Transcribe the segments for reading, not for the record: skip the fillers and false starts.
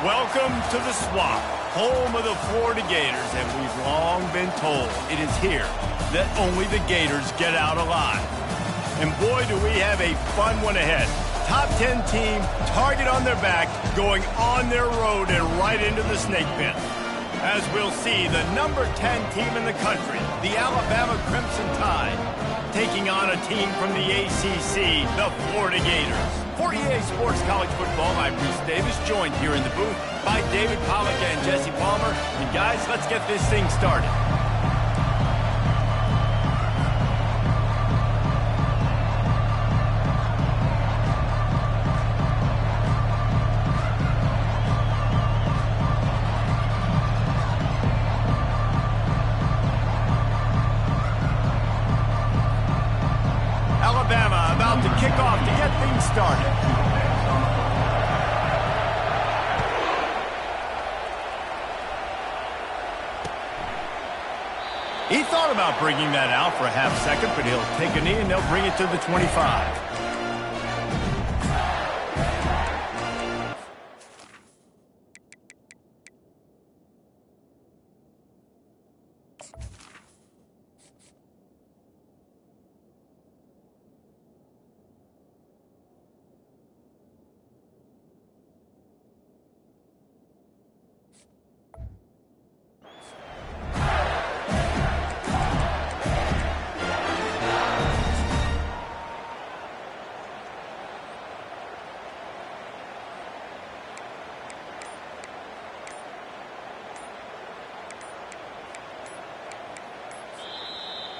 Welcome to the Swamp, home of the Florida Gators, and we've long been told it is here that only the Gators get out alive. And boy, do we have a fun one ahead. Top 10 team, target on their back, going on their road and right into the snake pit. As we'll see, the number 10 team in the country, the Alabama Crimson Tide, taking on a team from the ACC, the Florida Gators. For EA Sports College Football, I'm Bruce Davis, joined here in the booth by David Pollack and Jesse Palmer. And guys, let's get this thing started. Alabama about to kick off to get things started. He thought about bringing that out for a half second, but he'll take a knee and they'll bring it to the 25.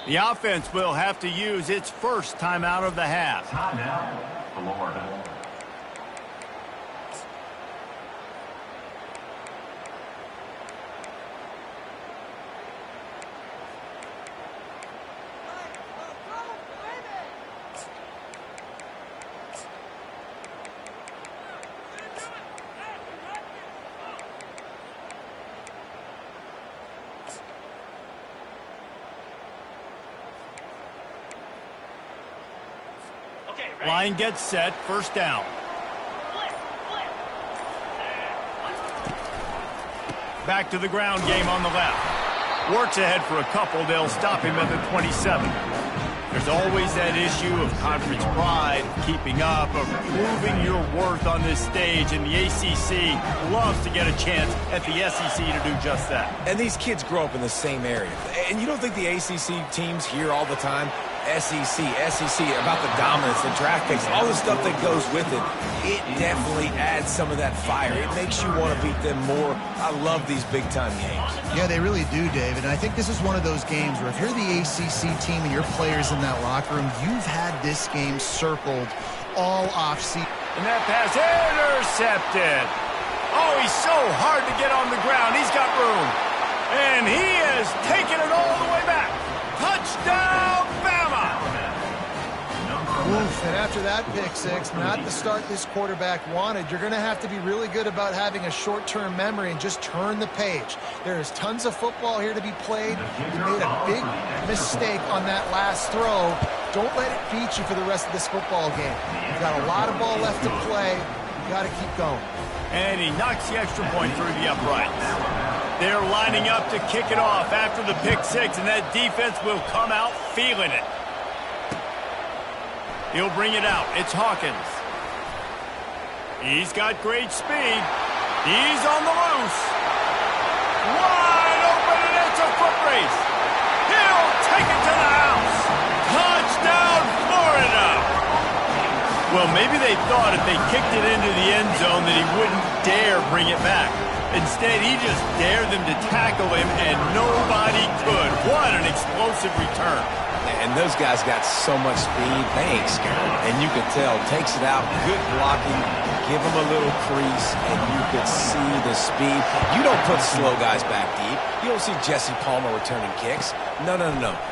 The offense will have to use its first timeout of the half. Timeout, Florida. Line gets set, first down. Back to the ground game on the left. Works ahead for a couple, they'll stop him at the 27. There's always that issue of conference pride, keeping up, of proving your worth on this stage, and the ACC loves to get a chance at the SEC to do just that. And these kids grow up in the same area. And you don't think the ACC teams hear all the time, SEC, about the dominance, the draft picks, all the stuff that goes with it. It definitely adds some of that fire. It makes you want to beat them more. I love these big-time games. Yeah, they really do, David. And I think this is one of those games where if you're the ACC team and your players in that locker room, you've had this game circled all offseason. And that pass intercepted. Oh, he's so hard to get on the ground. He's got room. And he has taken it all the way back. Touchdown, Bama! Oof, and after that pick six, not the start this quarterback wanted. You're going to have to be really good about having a short-term memory and just turn the page. There is tons of football here to be played. You made a big mistake on that last throw. Don't let it beat you for the rest of this football game. You've got a lot of ball left to play. You got to keep going. And he knocks the extra point through the uprights. They're lining up to kick it off after the pick six, and that defense will come out feeling it. He'll bring it out. It's Hawkins. He's got great speed. He's on the loose. Wide open, and it's a foot race. He'll take it to the house. Touchdown, Florida. Well, maybe they thought if they kicked it into the end zone that he wouldn't dare bring it back. Instead, he just dared them to tackle him, and nobody could. What an explosive return. And those guys got so much speed, they ain't scared. And you could tell, takes it out, good blocking, give him a little crease, and you could see the speed. You don't put slow guys back deep. You don't see Jesse Palmer returning kicks. No.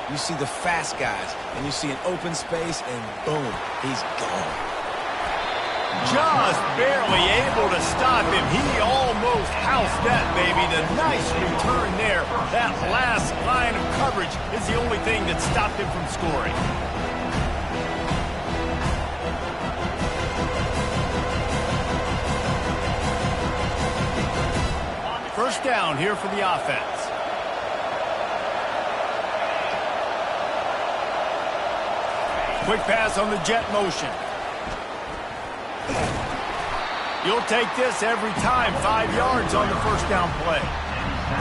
You see the fast guys, and you see an open space, and boom, he's gone. Just barely able to stop him. He almost housed that, baby. The nice return there. That last line of coverage is the only thing that stopped him from scoring. first down here for the offense. Quick pass on the jet motion. You'll take this every time. 5 yards on the first down play.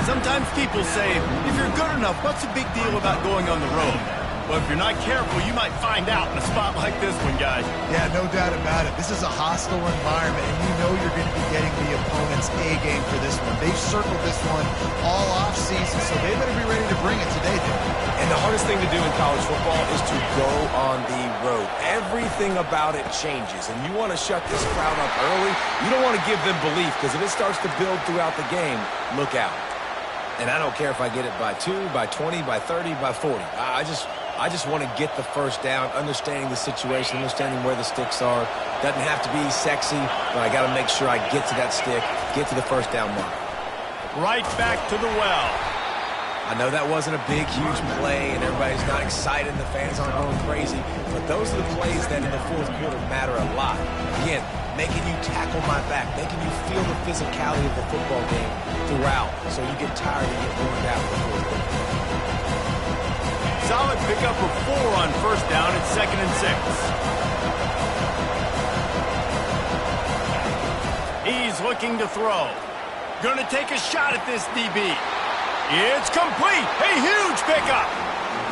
Sometimes people say, if you're good enough, what's the big deal about going on the road? Well, if you're not careful, you might find out in a spot like this one, guys. Yeah, no doubt about it. This is a hostile environment, and you know you're going to be getting the opponent's A game for this one. They've circled this one all offseason, so they better be ready to bring it today, dude. And the hardest thing to do in college football is to go on the road. Everything about it changes, and you want to shut this crowd up early. You don't want to give them belief, because if it starts to build throughout the game, look out. And I don't care if I get it by 2, by 20, by 30, by 40. I just want to get the first down, understanding the situation, understanding where the sticks are. Doesn't have to be sexy, but I got to make sure I get to that stick, get to the first down mark. Right back to the well. I know that wasn't a big, huge play, and everybody's not excited, and the fans aren't going crazy, but those are the plays that in the fourth quarter matter a lot. Again, making you tackle my back, making you feel the physicality of the football game throughout, so you get tired and get worn down in the fourth quarter. Solid pickup of 4 on first down at 2nd and 6. He's looking to throw. Gonna take a shot at this DB. It's complete. A huge pickup.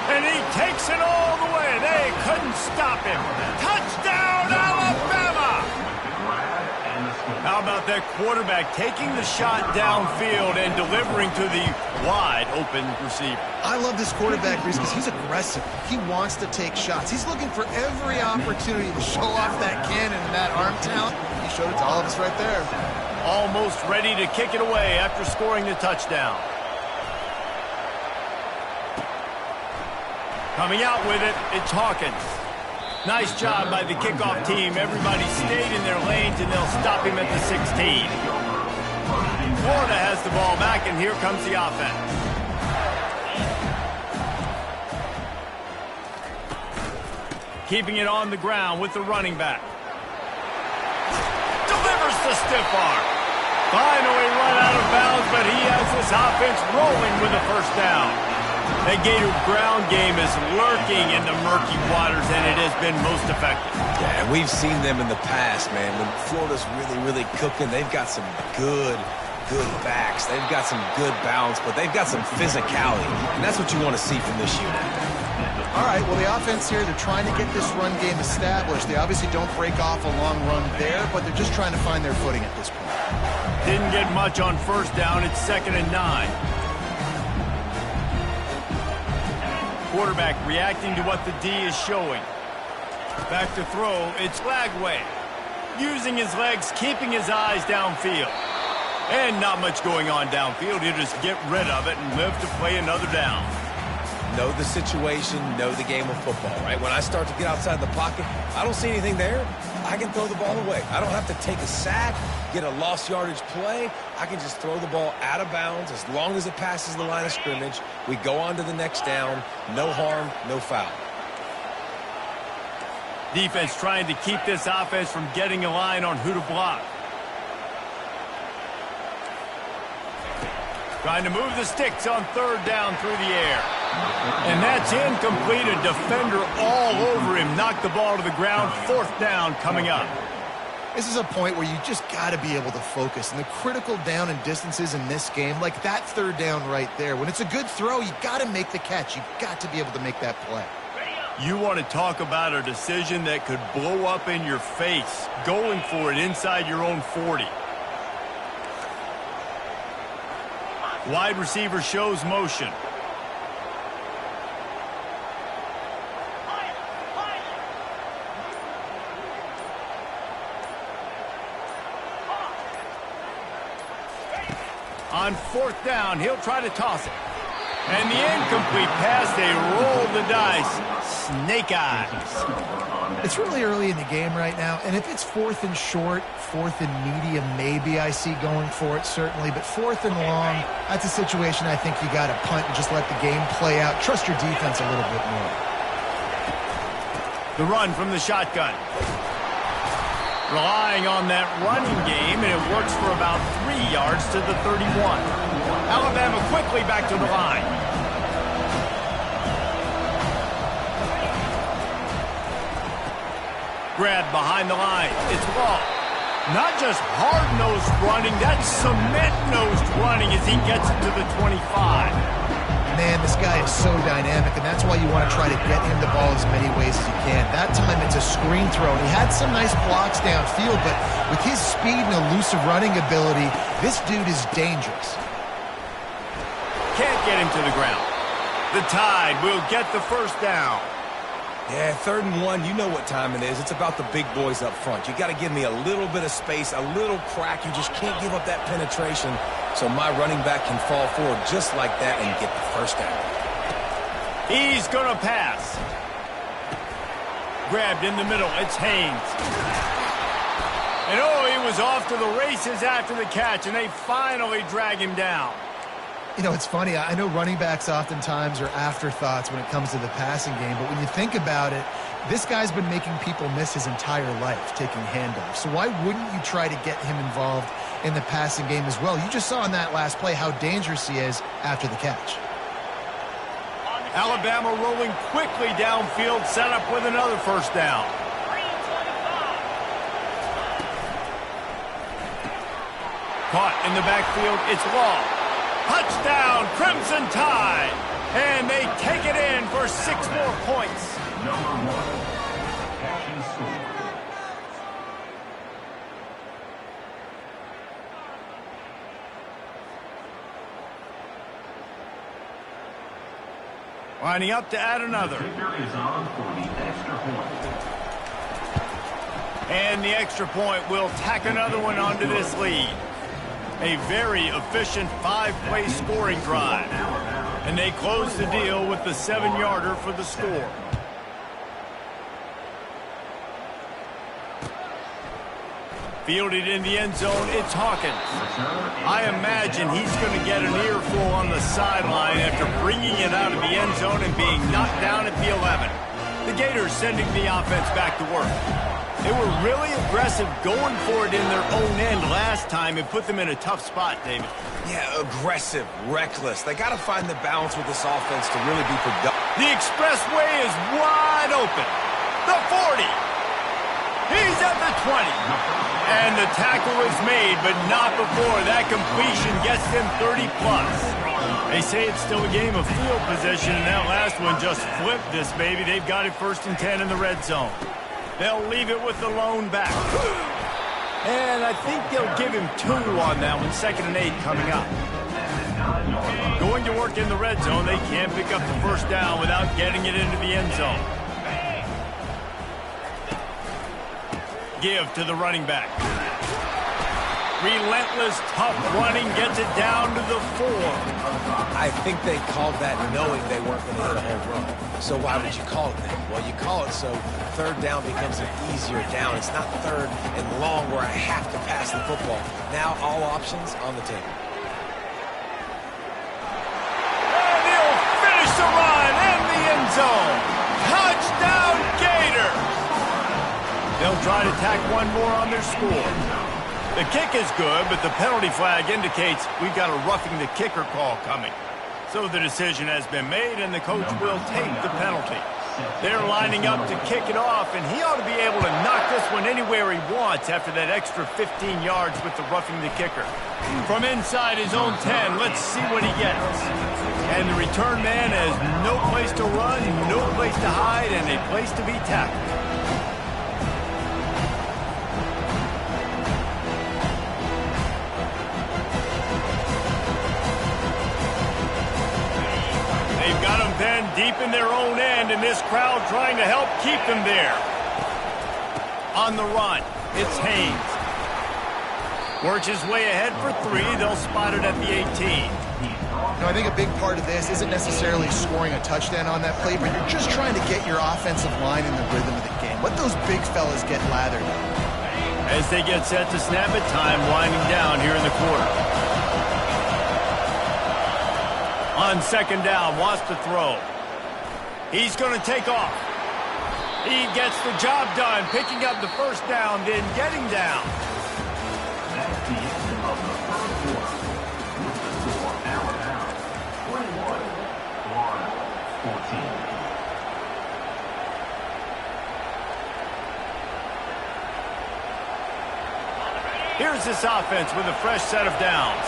And he takes it all the way. They couldn't stop him. Touchdown, Alabama! How about that quarterback taking the shot downfield and delivering to the wide open receiver? I love this quarterback, Reese, because he's aggressive. He wants to take shots. He's looking for every opportunity to show off that cannon and that arm talent. He showed it to all of us right there. Almost ready to kick it away after scoring the touchdown. Coming out with it, it's Hawkins. Nice job by the kickoff team. Everybody stayed in their lanes, and they'll stop him at the 16. Florida has the ball back, and here comes the offense. Keeping it on the ground with the running back. Delivers the stiff arm. Finally run out of bounds, but he has this offense rolling with a first down. That Gator ground game is lurking in the murky waters, and it has been most effective. Yeah, and we've seen them in the past, man. When Florida's really, really cooking, they've got some good backs. They've got some good balance, but they've got some physicality, and that's what you want to see from this unit. All right, well, the offense here, they're trying to get this run game established. They obviously don't break off a long run there, but they're just trying to find their footing at this point. Didn't get much on first down. It's 2nd and 9. Quarterback reacting to what the D is showing. Back to throw. It's Lagway. Using his legs, keeping his eyes downfield. And not much going on downfield. He'll just get rid of it and live to play another down. Know the situation, know the game of football, right? When I start to get outside the pocket, I don't see anything there, I can throw the ball away. I don't have to take a sack, get a lost yardage play. I can just throw the ball out of bounds as long as it passes the line of scrimmage. We go on to the next down. No harm, no foul. Defense trying to keep this offense from getting a line on who to block. Trying to move the sticks on third down through the air. And that's incomplete. A defender all over him. Knocked the ball to the ground. 4th down coming up. This is a point where you just got to be able to focus. And the critical down and distances in this game, like that third down right there, when it's a good throw, you got to make the catch. You've got to be able to make that play. You want to talk about a decision that could blow up in your face. Going for it inside your own 40. Wide receiver shows motion. On 4th down, he'll try to toss it. And the incomplete pass, they roll the dice. Snake eyes. It's really early in the game right now, and if it's 4th and short, 4th and medium, maybe I see going for it, certainly. But 4th and long, that's a situation I think you got to punt and just let the game play out. Trust your defense a little bit more. The run from the shotgun. Relying on that running game, and it works for about 3 yards to the 31. Alabama quickly back to the line. Grab behind the line. It's Law. Not just hard-nosed running, that's cement-nosed running as he gets it to the 25. Man, this guy is so dynamic, and that's why you want to try to get him the ball as many ways as you can. That time it's a screen throw, and he had some nice blocks downfield, but with his speed and elusive running ability, this dude is dangerous. Can't get him to the ground. The Tide will get the first down. Yeah, 3rd and 1, you know what time it is. It's about the big boys up front. You got to give me a little bit of space, a little crack. You just can't give up that penetration, so my running back can fall forward just like that and get the first down. He's going to pass. Grabbed in the middle. It's Haynes. And he was off to the races after the catch, and they finally drag him down. You know, it's funny. I know running backs oftentimes are afterthoughts when it comes to the passing game, but when you think about it, this guy's been making people miss his entire life taking handoffs. So why wouldn't you try to get him involved in the passing game as well? You just saw in that last play how dangerous he is after the catch. Alabama rolling quickly downfield, set up with another first down. Caught in the backfield, it's Law. Touchdown, Crimson Tide! And they take it in for 6 more points. Number 1, catch and score. Lining up to add another. The kicker is on for the extra point. And the extra point will tack another one onto this lead. A very efficient 5-play scoring drive. And they close the deal with the 7-yarder for the score. Fielded in the end zone, it's Hawkins. I imagine he's going to get an earful on the sideline after bringing it out of the end zone and being knocked down at the 11. The Gators sending the offense back to work. They were really aggressive going for it in their own end last time and put them in a tough spot, David. Yeah, aggressive, reckless. They got to find the balance with this offense to really be productive. The expressway is wide open. The 40. He's at the 20. And the tackle is made, but not before that completion gets them 30-plus. They say it's still a game of field position, and that last one just flipped this baby. They've got it 1st and 10 in the red zone. They'll leave it with the lone back. And I think they'll give him 2 on that one, 2nd and 8 coming up. Going to work in the red zone, they can't pick up the first down without getting it into the end zone. Give to the running back. Relentless, tough running gets it down to the 4. I think they called that knowing they weren't going to hit a home run. So why would you call it that? Well, you call it so 3rd down becomes an easier down. It's not 3rd and long where I have to pass the football. Now all options on the table. And he'll finish the run in the end zone. Touchdown, Gators! They'll try to tack one more on their score. The kick is good, but the penalty flag indicates we've got a roughing the kicker call coming. So the decision has been made, and the coach will take the penalty. They're lining up to kick it off, and he ought to be able to knock this one anywhere he wants after that extra 15 yards with the roughing the kicker. From inside his own 10, let's see what he gets. And the return man has no place to run, no place to hide, and a place to be tackled. They've got them then deep in their own end, and this crowd trying to help keep them there. On the run, it's Haynes. Works his way ahead for 3. They'll spot it at the 18. I think a big part of this isn't necessarily scoring a touchdown on that play, but you're just trying to get your offensive line in the rhythm of the game. Let those big fellas get lathered up. As they get set to snap it, time winding down here in the quarter. On 2nd down, wants to throw. He's going to take off. He gets the job done, picking up the first down, then getting down. That's the end of the first quarter. With the score Alabama 21, Florida 14. Here's this offense with a fresh set of downs.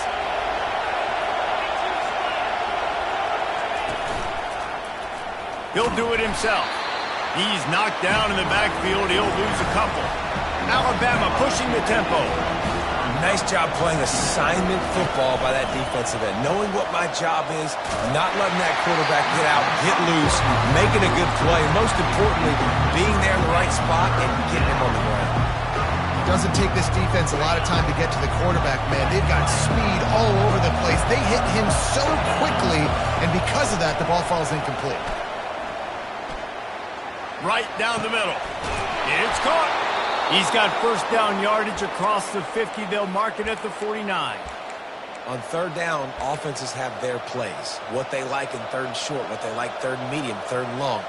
He'll do it himself. He's knocked down in the backfield. He'll lose a couple. Alabama pushing the tempo. Nice job playing assignment football by that defensive end. Knowing what my job is, not letting that quarterback get out, get loose, making a good play, and most importantly, being there in the right spot and getting him on the ground. Doesn't take this defense a lot of time to get to the quarterback, man. They've got speed all over the place. They hit him so quickly, and because of that, the ball falls incomplete. Right down the middle. It's caught. He's got first down yardage across the 50. They'll mark it at the 49. On third down, offenses have their plays. What they like in third and short, what they like third and medium, third and long.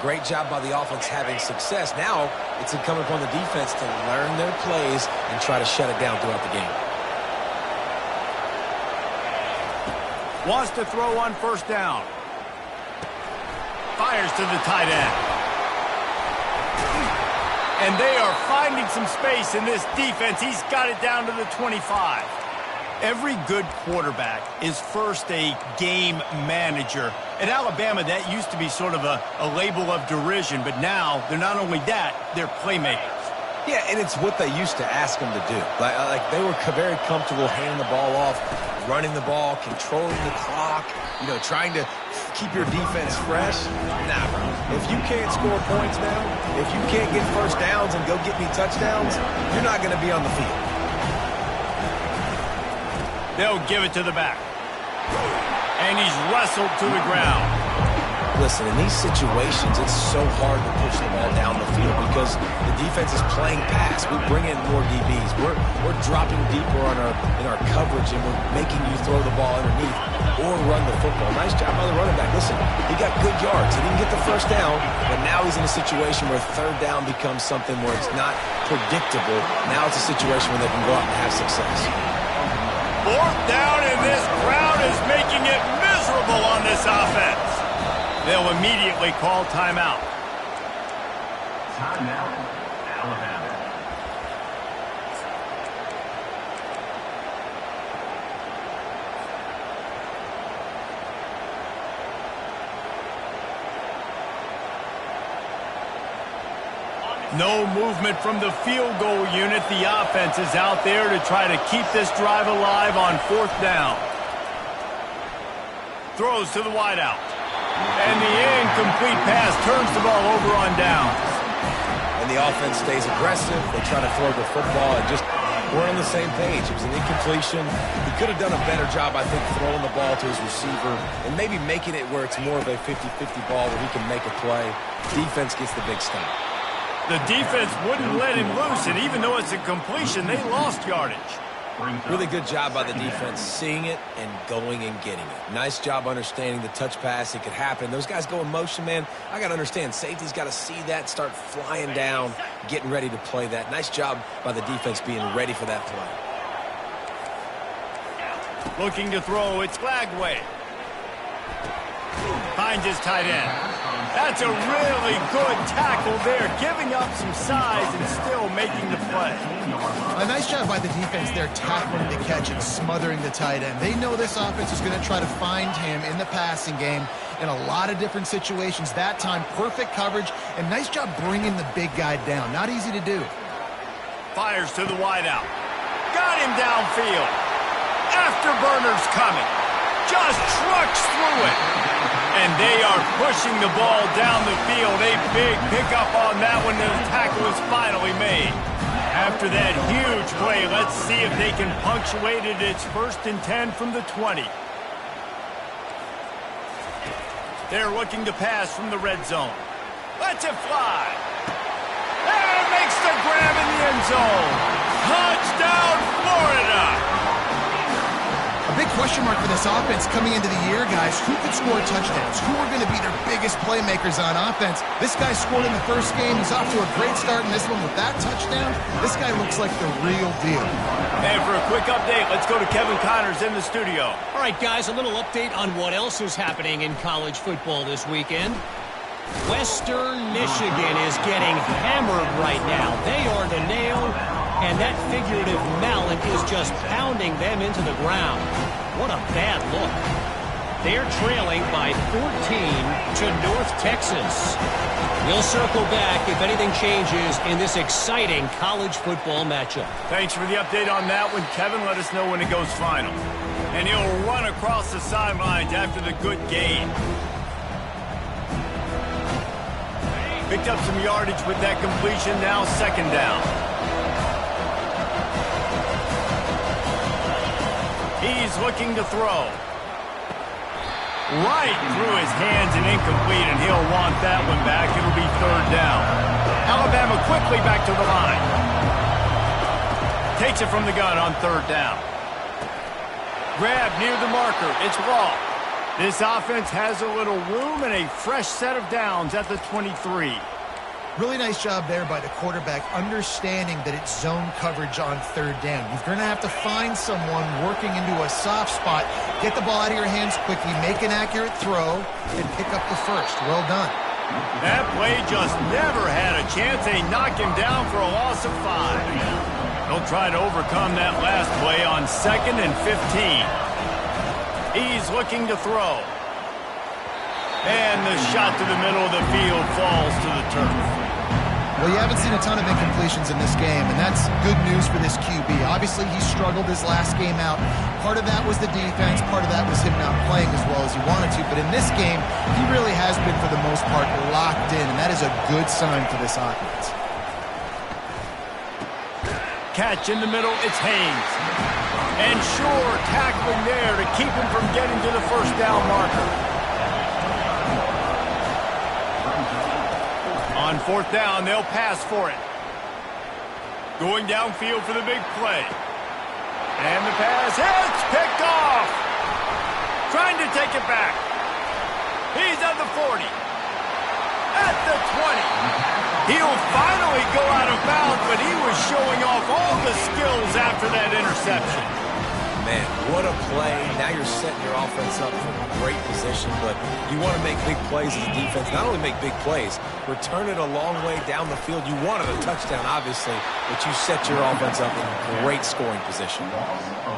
Great job by the offense having success. Now it's incumbent upon the defense to learn their plays and try to shut it down throughout the game. Wants to throw on first down. Fires to the tight end. And they are finding some space in this defense. He's got it down to the 25. Every good quarterback is first a game manager. At Alabama, that used to be sort of a label of derision, but now they're not only that, they're playmakers. Yeah, and it's what they used to ask them to do. Like they were very comfortable handing the ball off, running the ball, controlling the clock, trying to keep your defense fresh. Nah, bro. If you can't score points now, if you can't get first downs and go get me touchdowns, you're not going to be on the field. They'll give it to the back. And he's wrestled to the ground. Listen, in these situations, it's so hard to push the ball down the field because the defense is playing pass. We bring in more DBs. We're dropping deeper in our coverage, and we're making you throw the ball underneath or run the football. Nice job by the running back. Listen, he got good yards. He didn't get the first down, but now he's in a situation where third down becomes something where it's not predictable. Now it's a situation where they can go out and have success. Fourth down, and this crowd is making it miserable on this offense. They'll immediately call timeout. Timeout, Alabama. No movement from the field goal unit. The offense is out there to try to keep this drive alive on fourth down. Throws to the wideout. And the incomplete pass turns the ball over on downs. And the offense stays aggressive. They try to throw the football and just we're on the same page. It was an incompletion. He could have done a better job, I think, throwing the ball to his receiver and maybe making it where it's more of a 50-50 ball where he can make a play. Defense gets the big stop. The defense wouldn't let him loose, and even though it's a completion, they lost yardage. Really good job by the defense seeing it and going and getting it. Nice job understanding the touch pass. It could happen. Those guys go in motion, man. I got to understand. Safety's got to see that, start flying down, getting ready to play that. Nice job by the defense being ready for that play. Looking to throw. It's Glagway. Finds his tight end. That's a really good tackle there, giving up some size and still making the play. A nice job by the defense there, tackling the catch and smothering the tight end. They know this offense is going to try to find him in the passing game in a lot of different situations. That time, perfect coverage, and nice job bringing the big guy down. Not easy to do. Fires to the wideout. Got him downfield. Afterburner's coming. Just trucks through it. And they are pushing the ball down the field. A big pickup on that one. The tackle is finally made. After that huge play, let's see if they can punctuate it. It's 1st and 10 from the 20. They're looking to pass from the red zone. Lets it fly. And makes the grab in the end zone. Touchdown, Florida. A big question mark for this offense coming into the year, guys. Who could score touchdowns? Who are going to be their biggest playmakers on offense? This guy scored in the first game. He's off to a great start in this one with that touchdown. This guy looks like the real deal. And for a quick update, let's go to Kevin Connors in the studio. All right, guys, a little update on what else is happening in college football this weekend. Western Michigan is getting hammered right now. They are the nail, and that figurative mallet is just pounding them into the ground. What a bad look. They're trailing by 14 to North Texas. We'll circle back if anything changes in this exciting college football matchup. Thanks for the update on that one, Kevin. Let us know when it goes final. And he'll run across the sidelines after the good gain. Picked up some yardage with that completion. Now second down. He's looking to throw. Right through his hands and incomplete, and he'll want that one back. It'll be third down. Alabama quickly back to the line. Takes it from the gun on third down. Grab near the marker. It's Law. This offense has a little room and a fresh set of downs at the 23. Really nice job there by the quarterback, understanding that it's zone coverage on third down. You're going to have to find someone working into a soft spot, get the ball out of your hands quickly, make an accurate throw, and pick up the first. Well done. That play just never had a chance. They knock him down for a loss of 5. They'll try to overcome that last play on 2nd and 15. He's looking to throw. And the shot to the middle of the field falls to the turf. Well, you haven't seen a ton of incompletions in this game, and that's good news for this QB. Obviously, he struggled his last game out. Part of that was the defense. Part of that was him not playing as well as he wanted to. But in this game, he really has been, for the most part, locked in, and that is a good sign for this offense. Catch in the middle, it's Haynes. And Shore tackling there to keep him from getting to the first down marker. On fourth down, they'll pass for it. Going downfield for the big play. And the pass, it's picked off. Trying to take it back. He's at the 40. At the 20. He'll finally go out of bounds, but he was showing off all the skills after that interception. Man, what a play. Now you're setting your offense up for a great position, but you want to make big plays as a defense. Not only make big plays, return it a long way down the field. You wanted a touchdown, obviously, but you set your offense up in a great scoring position.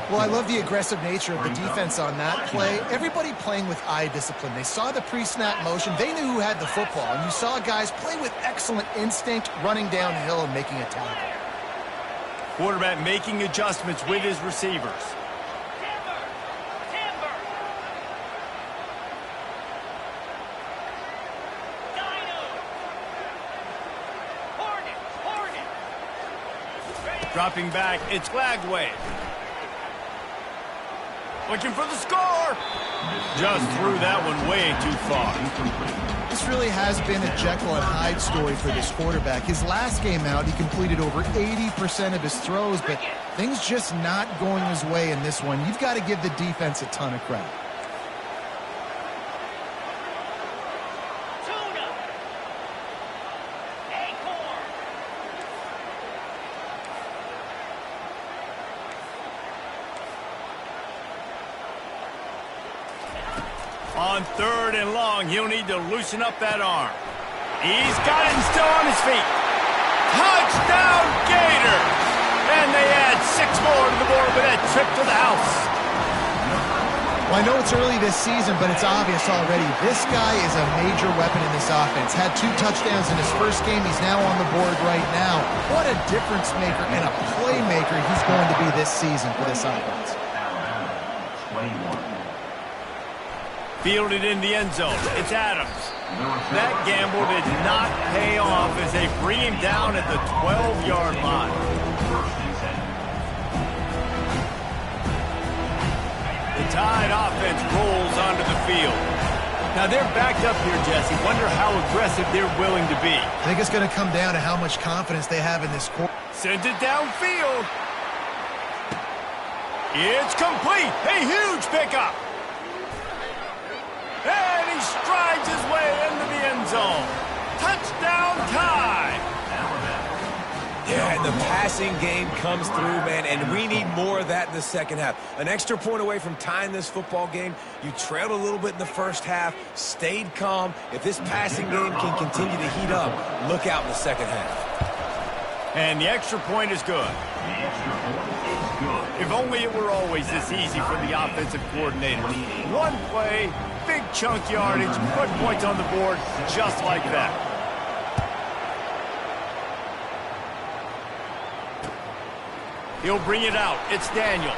Well, I love the aggressive nature of the defense on that play. Everybody playing with eye discipline. They saw the pre-snap motion. They knew who had the football, and you saw guys play with excellent instinct, running downhill and making a tackle. Quarterback making adjustments with his receivers. Dropping back, it's Glagway. Looking for the score. Just threw that one way too far. This really has been a Jekyll and Hyde story for this quarterback. His last game out, he completed over 80% of his throws, but things just not going his way in this one. You've got to give the defense a ton of credit. On third and long, he'll need to loosen up that arm. He's got him still on his feet. Touchdown, Gators! And they add 6 more to the board with that trip to the house. Well, I know it's early this season, but it's obvious already. This guy is a major weapon in this offense. Had 2 touchdowns in his first game. He's now on the board right now. What a difference maker and a playmaker he's going to be this season for this offense. Fielded in the end zone. It's Adams. That gamble did not pay off as they bring him down at the 12-yard line. The Tide offense rolls onto the field. Now they're backed up here, Jesse. Wonder how aggressive they're willing to be. I think it's going to come down to how much confidence they have in this quarter. Sends it downfield. It's complete. A huge pickup. And he strides his way into the end zone. Touchdown time. Yeah, and the passing game comes through, man, and we need more of that in the second half. An extra point away from tying this football game. You trailed a little bit in the first half, stayed calm. If this passing game can continue to heat up, look out in the second half. And the extra point is good. If only it were always this easy for the offensive coordinators. One play, big chunk yardage, put points on the board just like that. He'll bring it out. It's Daniels.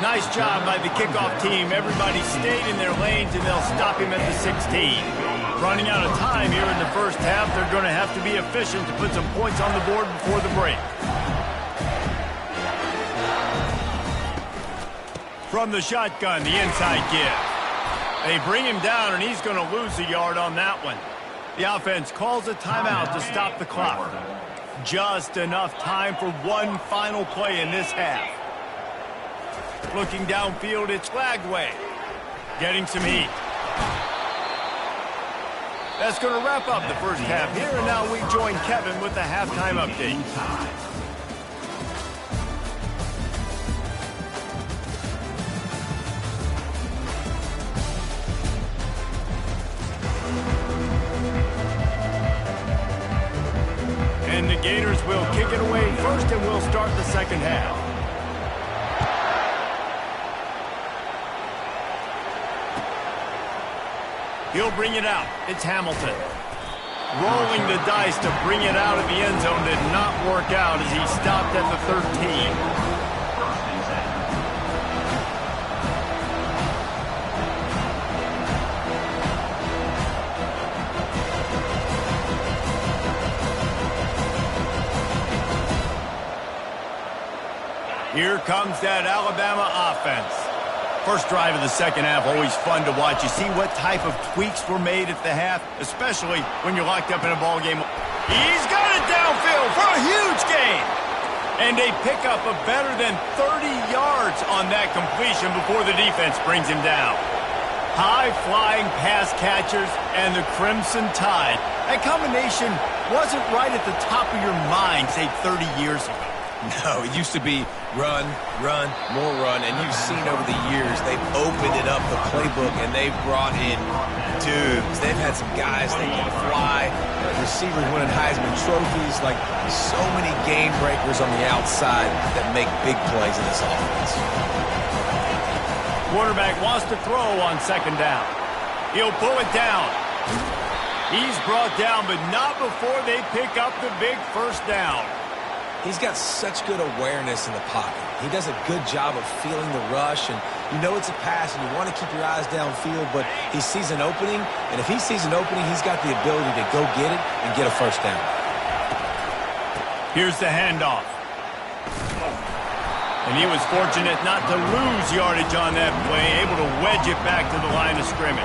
Nice job by the kickoff team. Everybody stayed in their lanes, and they'll stop him at the 16. Running out of time here in the first half. They're going to have to be efficient to put some points on the board before the break. From the shotgun, the inside give. They bring him down, and he's going to lose a yard on that one. The offense calls a timeout to stop the clock. Just enough time for one final play in this half. Looking downfield, it's Lagway. Getting some heat. That's going to wrap up the first half here, and now we join Kevin with the halftime update. And the Gators will kick it away first, and we'll start the second half. He'll bring it out. It's Hamilton. Rolling the dice to bring it out of the end zone did not work out as he stopped at the 13. Here comes that Alabama offense. First drive of the second half, always fun to watch. You see what type of tweaks were made at the half, especially when you're locked up in a ball game. He's got it downfield for a huge gain. And they pick up a better than 30 yards on that completion before the defense brings him down. High-flying pass catchers and the Crimson Tide. That combination wasn't right at the top of your mind, say, 30 years ago. No, it used to be run, run, more run, and you've seen over the years they've opened it up, the playbook, and they've brought in dudes. They've had some guys that can fly, receivers winning Heisman trophies, like so many game breakers on the outside that make big plays in this offense. Quarterback wants to throw on second down. He'll pull it down. He's brought down, but not before they pick up the big first down. He's got such good awareness in the pocket. He does a good job of feeling the rush, and you know it's a pass, and you want to keep your eyes downfield, but he sees an opening, and if he sees an opening, he's got the ability to go get it and get a first down. Here's the handoff. And he was fortunate not to lose yardage on that play, able to wedge it back to the line of scrimmage.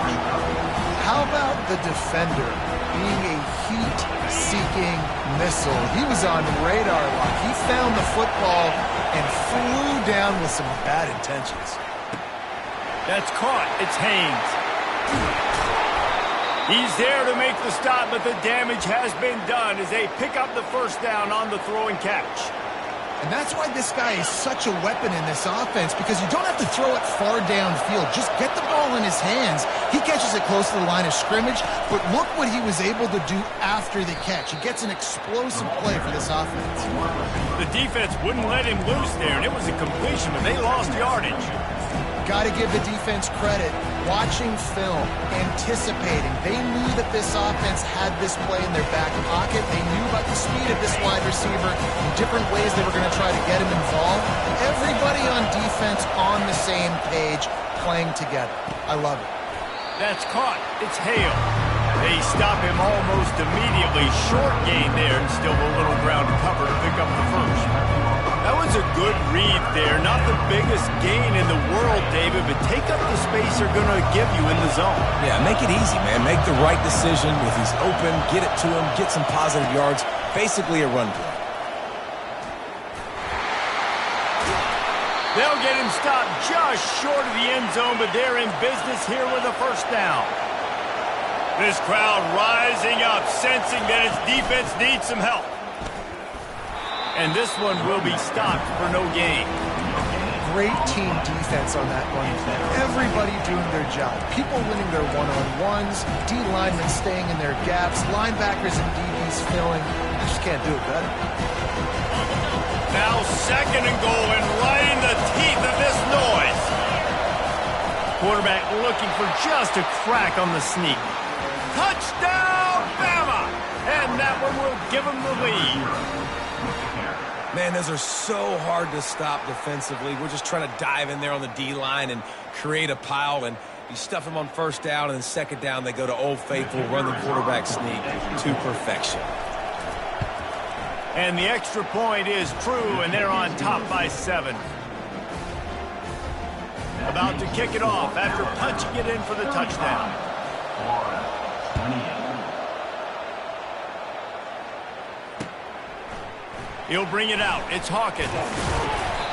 How about the defender being a heat-seeking missile? He was on radar lock. He found the football and flew down with some bad intentions. That's caught. It's Haynes. He's there to make the stop, but the damage has been done as they pick up the first down on the throw and catch. And that's why this guy is such a weapon in this offense, because you don't have to throw it far downfield. Just get the ball in his hands. He catches it close to the line of scrimmage, but look what he was able to do after the catch. He gets an explosive play for this offense. The defense wouldn't let him loose there, and it was a completion, but they lost yardage. Got to give the defense credit. Watching film, anticipating. They knew that this offense had this play in their back pocket. They knew about the speed of this wide receiver in different ways they were going to try to get him involved. Everybody on defense on the same page, playing together. I love it. That's caught. It's Hale. They stop him almost immediately. Short gain there, and still a little ground to cover to pick up the first. That was a good read there. Not the biggest gain in the world, David, but take up the space they're going to give you in the zone. Yeah, make it easy, man. Make the right decision. If he's open, get it to him, get some positive yards. Basically a run play. They'll get him stopped just short of the end zone, but they're in business here with a first down. This crowd rising up, sensing that its defense needs some help. And this one will be stopped for no gain. Great team defense on that one play. Everybody doing their job. People winning their one-on-ones, D linemen staying in their gaps, linebackers and DBs filling. You just can't do it better. Now 2nd and goal, and right in the teeth of this noise. Quarterback looking for just a crack on the sneak. Touchdown, Bama! And that one will give them the lead. Man, those are so hard to stop defensively. We're just trying to dive in there on the D-line and create a pile, and you stuff them on first down, and then 2nd down, they go to Old Faithful, run the quarterback sneak to perfection. And the extra point is true, and they're on top by 7. About to kick it off after punching it in for the touchdown. He'll bring it out. It's Hawkins.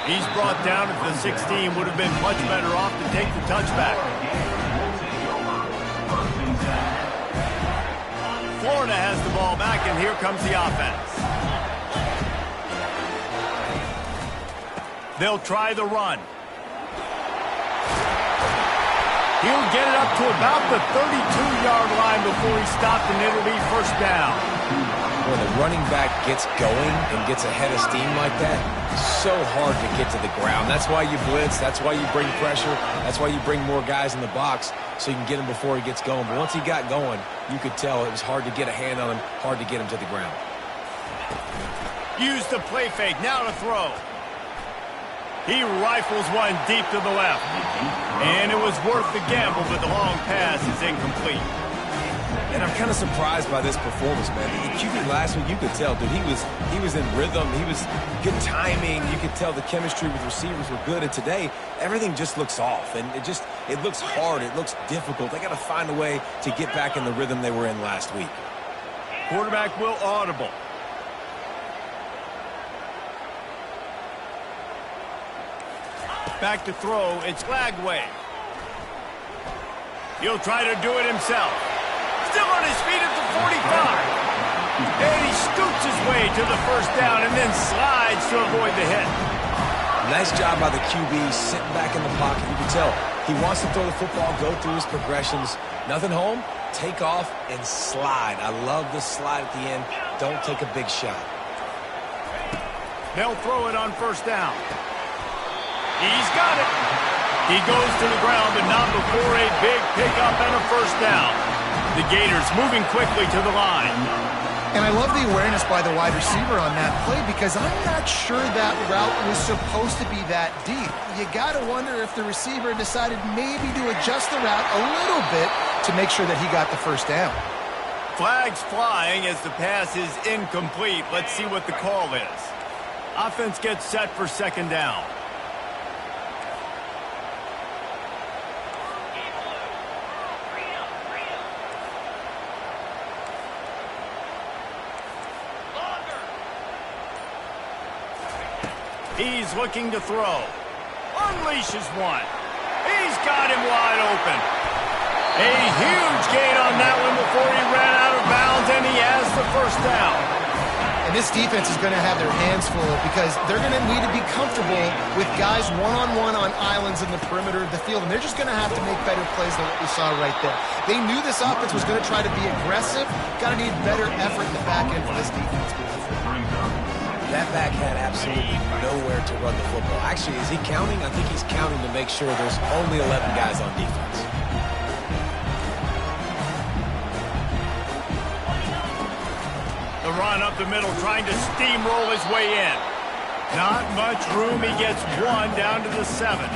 He's brought down at the 16. Would have been much better off to take the touchback. Florida has the ball back, and here comes the offense. They'll try the run. He'll get it up to about the 32-yard line before he's stopped, and it'll be first down. When the running back gets going and gets ahead of steam like that, so hard to get to the ground. That's why you blitz. That's why you bring pressure. That's why you bring more guys in the box so you can get him before he gets going. But once he got going, you could tell it was hard to get a hand on him, hard to get him to the ground. Use the play fake. Now to throw. He rifles one deep to the left. And it was worth the gamble, but the long pass is incomplete. And I'm kind of surprised by this performance, man. The QB last week, you could tell, dude, he was in rhythm. He was good timing. You could tell the chemistry with receivers were good. And today, everything just looks off. And it looks hard. It looks difficult. They got to find a way to get back in the rhythm they were in last week. Quarterback will audible. Back to throw. It's Lagway. He'll try to do it himself. Still on his feet at the 45. And he scoots his way to the first down and then slides to avoid the hit. Nice job by the QB sitting back in the pocket. You can tell he wants to throw the football, go through his progressions. Nothing home, take off, and slide. I love the slide at the end. Don't take a big shot. They'll throw it on first down. He's got it. He goes to the ground, but not before a big pickup and a first down. The Gators moving quickly to the line. And I love the awareness by the wide receiver on that play because I'm not sure that route was supposed to be that deep. You got to wonder if the receiver decided maybe to adjust the route a little bit to make sure that he got the first down. Flags flying as the pass is incomplete. Let's see what the call is. Offense gets set for second down. He's looking to throw. Unleashes one. He's got him wide open. A huge gain on that one before he ran out of bounds, and he has the first down. And this defense is going to have their hands full because they're going to need to be comfortable with guys one-on-one on islands in the perimeter of the field, and they're just going to have to make better plays than what we saw right there. They knew this offense was going to try to be aggressive. Got to need better effort in the back end for this defense. That back had absolutely nowhere to run the football. Actually, is he counting? I think he's counting to make sure there's only 11 guys on defense. The run up the middle, trying to steamroll his way in. Not much room. He gets one down to the 7.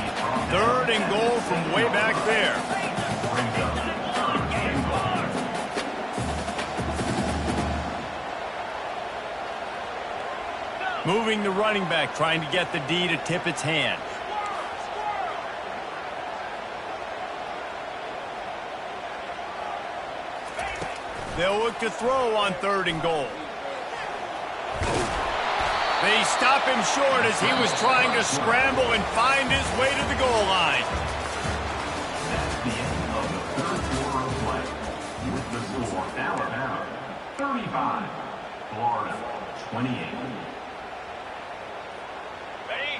3rd and goal from way back there. Moving the running back, trying to get the D to tip its hand. They'll look to throw on 3rd and goal. They stop him short as he was trying to scramble and find his way to the goal line. That's the end of the third quarter of play. With the score, Alabama 35, Florida 28.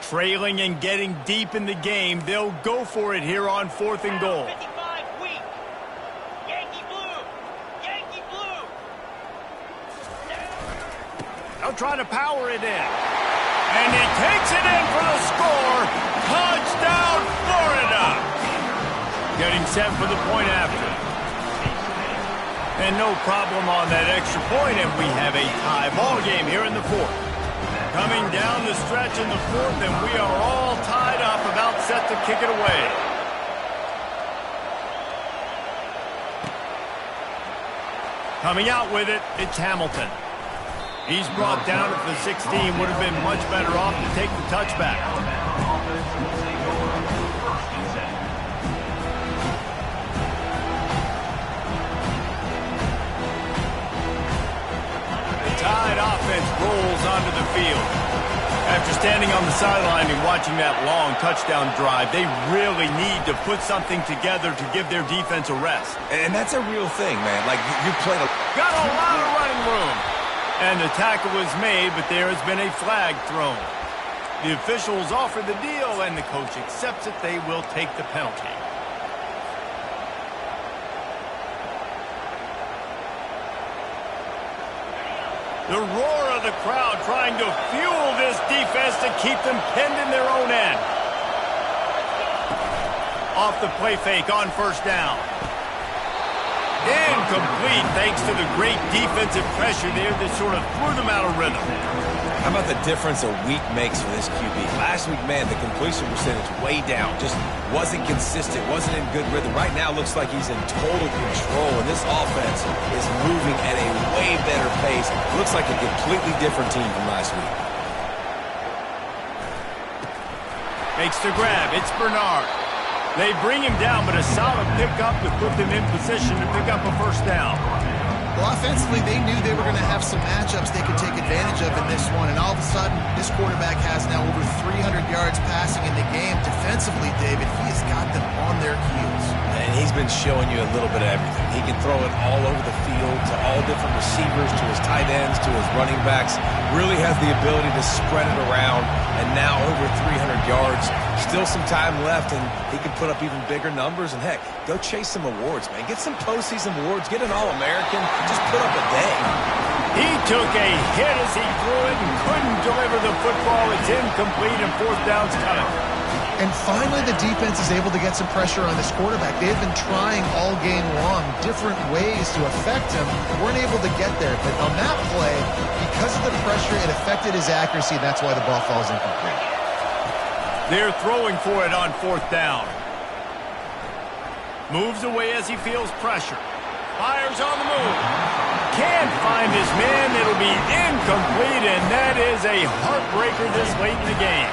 Trailing and getting deep in the game, they'll go for it here on 4th and goal. 55 weak. Yankee blue. Yankee blue. They'll try to power it in. And he takes it in for the score. Touchdown, Florida. Getting set for the point after. And no problem on that extra point, and we have a tie ball game here in the 4th. Coming down the stretch in the 4th, and we are all tied up, about set to kick it away. Coming out with it, it's Hamilton. He's brought down at the 16, would have been much better off to take the touchback. Tide offense rolls onto the field. After standing on the sideline and watching that long touchdown drive, they really need to put something together to give their defense a rest. And that's a real thing, man. Like, you played a... Got a lot of running room. And the tackle was made, but there has been a flag thrown. The officials offer the deal, and the coach accepts it. They will take the penalty. The roar of the crowd trying to fuel this defense to keep them pinned in their own end. Off the play fake on 1st down. Incomplete thanks to the great defensive pressure there that sort of threw them out of rhythm. How about the difference a week makes for this QB? Last week, man, the completion percentage way down. Just wasn't consistent, wasn't in good rhythm. Right now, looks like he's in total control, and this offense is moving at a way better pace. Looks like a completely different team from last week. Makes the grab. It's Bernard. They bring him down, but a solid pickup to put them in position to pick up a 1st down. Well, offensively, they knew they were going to have some matchups they could take advantage of in this one, and all of a sudden, this quarterback has now over 300 yards passing in the game. Defensively, David, he has got them on their heels. And he's been showing you a little bit of everything. He can throw it all over the field to all different receivers, to his tight ends, to his running backs. Really has the ability to spread it around, and now over 300 yards. Still some time left, and he can put up even bigger numbers. And, heck, go chase some awards, man. Get some postseason awards. Get an All-American. Just put up a day. He took a hit as he threw it and couldn't deliver the football. It's incomplete, and 4th down's coming. And finally, the defense is able to get some pressure on this quarterback. They've been trying all game long different ways to affect him. Weren't able to get there. But on that play, because of the pressure, it affected his accuracy. That's why the ball falls incomplete. They're throwing for it on 4th down. Moves away as he feels pressure. Fires on the move. Can't find his man. It'll be incomplete, and that is a heartbreaker this late in the game.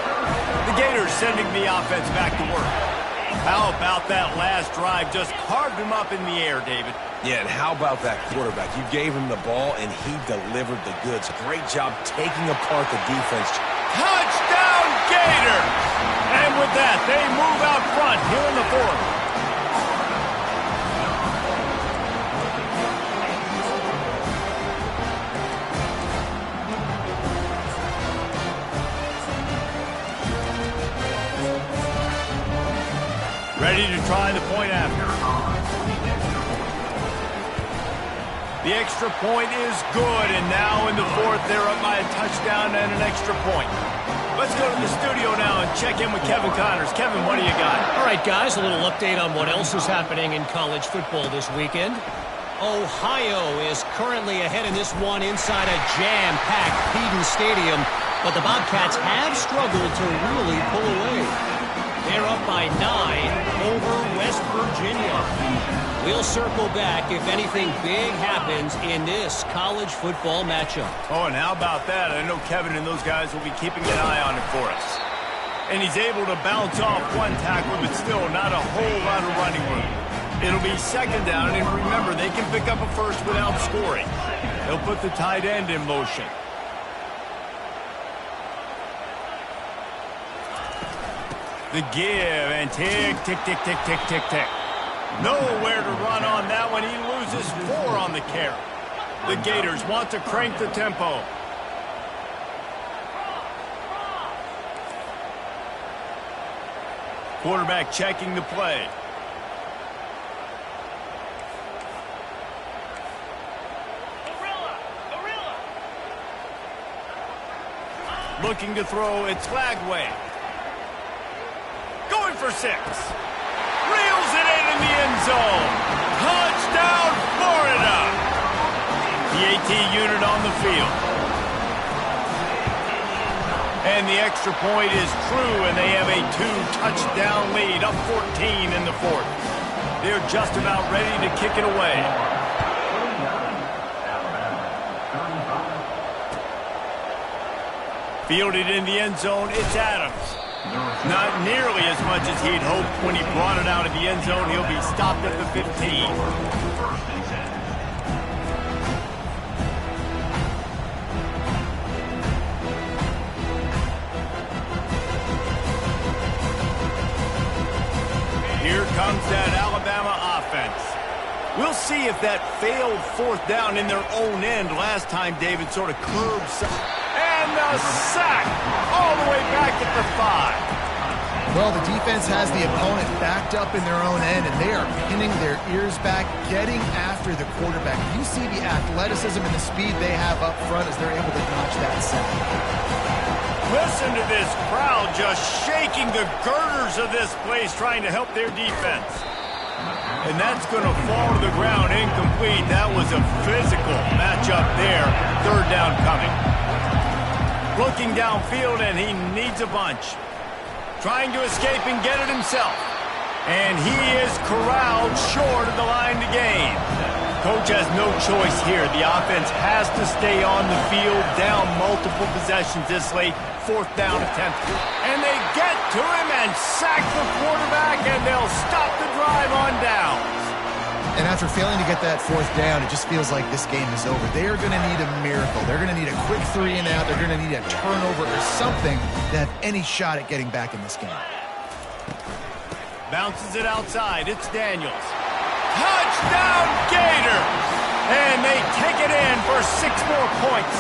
The Gators sending the offense back to work. How about that last drive? Just carved him up in the air, David. Yeah, and how about that quarterback? You gave him the ball, and he delivered the goods. Great job taking apart the defense. Touchdown, Gators! And with that, they move out front here in the 4th. Ready to try the point after. The extra point is good, and now in the 4th, they're up by a touchdown and an extra point. Let's go to the studio now and check in with Kevin Connors. Kevin, what do you got? All right, guys, a little update on what else is happening in college football this weekend. Ohio is currently ahead in this one inside a jam-packed Peden Stadium, but the Bobcats have struggled to really pull away. They're up by 9 over West Virginia. We'll circle back if anything big happens in this college football matchup. Oh, and how about that? I know Kevin and those guys will be keeping an eye on it for us. And he's able to bounce off one tackle, but still not a whole lot of running room. It'll be 2nd down, and remember, they can pick up a first without scoring. They'll put the tight end in motion. The give and tick, tick, tick, tick, tick, tick, tick. Nowhere to run on that one. He loses 4 on the carry. The Gators want to crank the tempo. Quarterback checking the play. Looking to throw, it's Flagway. Going for 6. Reels it in the end zone. Touchdown, Florida. The AT unit on the field. And the extra point is true, and they have a 2-touchdown lead, up 14 in the 4th. They're just about ready to kick it away. Fielded in the end zone, it's Adams. Not nearly as much as he'd hoped when he brought it out of the end zone. He'll be stopped at the 15. Here comes that Alabama offense. We'll see if that failed 4th down in their own end last time David sort of curbs. And the sack all the way back at the 5. Well, the defense has the opponent backed up in their own end, and they are pinning their ears back, getting after the quarterback. You see the athleticism and the speed they have up front as they're able to notch that sack. Listen to this crowd just shaking the girders of this place, trying to help their defense. And that's going to fall to the ground incomplete. That was a physical matchup there. 3rd down coming. Looking downfield, and he needs a bunch. Trying to escape and get it himself. And he is corralled short of the line to gain. Coach has no choice here. The offense has to stay on the field, down multiple possessions this late. 4th down attempt. And they get to him and sack the quarterback, and they'll stop the drive on downs. And after failing to get that 4th down, it just feels like this game is over. They are going to need a miracle. They're going to need a quick 3 and out. They're going to need a turnover or something to have any shot at getting back in this game. Bounces it outside. It's Daniels. Touchdown, Gators! And they take it in for 6 more points.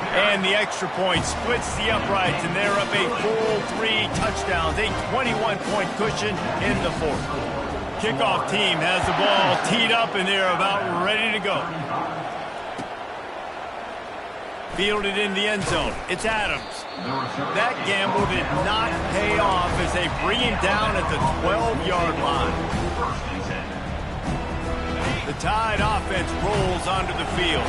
And the extra point splits the uprights, and they're up a full 3 touchdowns, a 21-point cushion in the 4th. Kickoff team has the ball teed up, and they're about ready to go. Fielded in the end zone. It's Adams. That gamble did not pay off as they bring him down at the 12-yard line. The Tide offense rolls onto the field.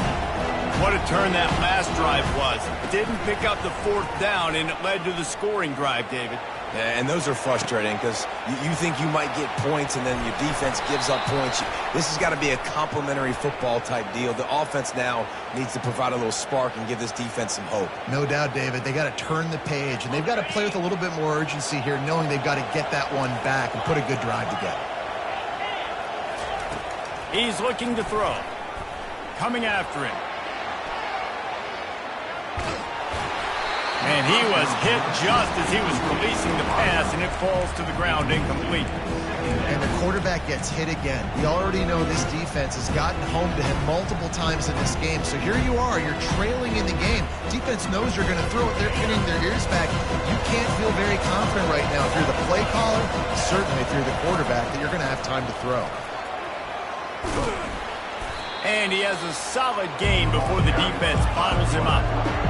What a turn that last drive was. Didn't pick up the 4th down, and it led to the scoring drive, David. Yeah, and those are frustrating because you think you might get points and then your defense gives up points. This has got to be a complementary football type deal. The offense now needs to provide a little spark and give this defense some hope. No doubt, David. They got to turn the page, and they've got to play with a little bit more urgency here, knowing they've got to get that one back and put a good drive together. He's looking to throw. Coming after him. And he was hit just as he was releasing the pass, and it falls to the ground incomplete. And the quarterback gets hit again. We already know this defense has gotten home to him multiple times in this game. So here you are, you're trailing in the game. Defense knows you're going to throw it. They're pinning their ears back. You can't feel very confident right now if you're the play caller, certainly if you're the quarterback, that you're going to have time to throw. And he has a solid gain before the defense bottles him up.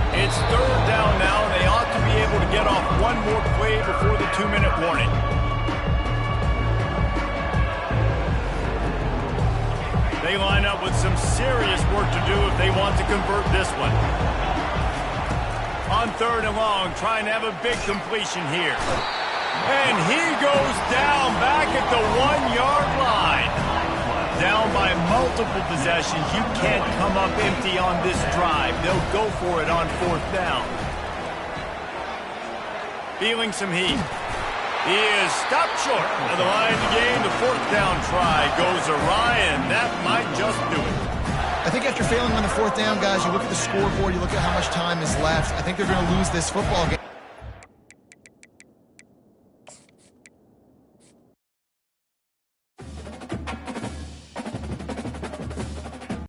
It's 3rd down now, and they ought to be able to get off one more play before the 2-minute warning. They line up with some serious work to do if they want to convert this one. On 3rd and long, trying to have a big completion here. And he goes down back at the 1-yard line. Down by multiple possessions. You can't come up empty on this drive. They'll go for it on 4th down. Feeling some heat. He is stopped short of the line to gain. The 4th down try goes awry, and that might just do it. I think after failing on the 4th down, guys, you look at the scoreboard, you look at how much time is left. I think they're going to lose this football game.